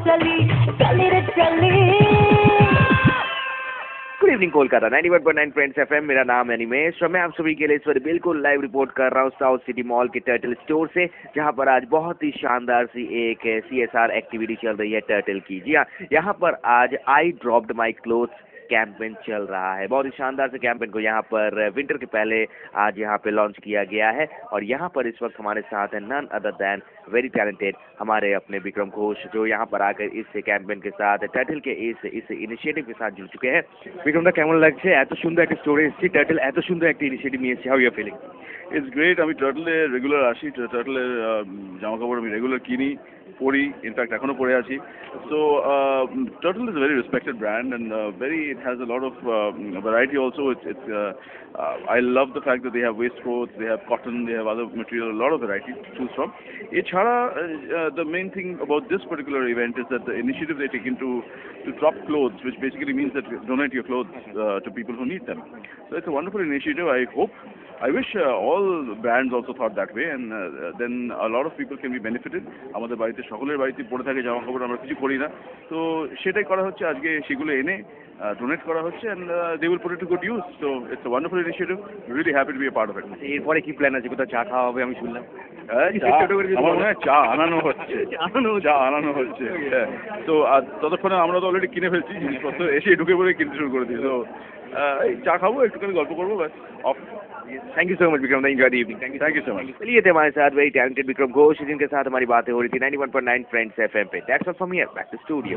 चली चली रे चली। Good evening Kolkata 91.9 friends FM. मेरा नाम है निमेश और मैं आप सभी के लिए इस बार बिल्कुल लाइव रिपोर्ट कर रहा हूँ साउथ सिटी मॉल के टर्टल स्टोर से, जहाँ पर आज बहुत ही शानदार सी एक CSR एक्टिविटी चल रही है टर्टल की। जी हाँ, यहाँ पर आज I dropped my clothes campaign चल रहा है। बहुत ही शानदार से कैंपेन को यहाँ पर विंटर के पहले आज यहाँ पे लॉन्च किया गया है। और यहाँ पर इस वक्त हमारे साथ है none other than very talented हमारे अपने विक्रम घोष, जो यहाँ पर आकर इस कैंपेन के साथ टर्टल के इस इनिशिएटिव के साथ जुड़ चुके हैं। विक्रम दा কেমন লাগছে? এত সুন্দর একটা স্টোরি এসেছি, টার্টল এত সুন্দর একটা ইনিশিয়েটিভ নিয়েছে, how you feeling? It's great. আমি টার্টলে রেগুলার আসি, টার্টলের জামা কাপড় আমি রেগুলার কিনি, পরি, ইনফ্যাক্ট এখনো পরে আছি। So turtle is very respected brand and very it has a lot of variety also. I love the fact that they have waistcoats, they have cotton, they have other material, a lot of variety to choose from. এছাড়া the main thing about this particular event is that the initiative they've taken to drop clothes, which basically means that donate your clothes to people who need them. So it's a wonderful initiative. I wish all brands also thought that way, and then a lot of people can be benefited. আমাদের বাড়িতে সকলের বাড়িতে পড়ে থাকে জামা কাপড়, আমরা কিছু করি না, তো সেটাই করা হচ্ছে আজকে, সেগুলো এনে ডোনেট করা হচ্ছে, and they will put it to good use. So it's a wonderful initiative. Really happy to be a part of it. এরপরে কি প্ল্যান আছে? কোথাও চা খাওয়া হবে আমি শুনলাম। আমার মনে হয় চা আনানো হচ্ছে। তো ততক্ষণে আমরা তো অলরেডি কিনে ফেলছি জিনিসপত্র, এসে ঢুকে পড়ে কিনতে শুরু করে দিই। তো এই চা খাবো, একটুখানি গল্প করবো, ব্যাস of. Thank you so much Vikram, enjoy the evening. Thank you so much. चलिए थे हमारे साथ वेरी टैलेंटेड विक्रम घोष, जिनके साथ हमारी बातें हो रही थी 91.9 फ्रेंड्स एफएम पे। That's all from here, back to studio.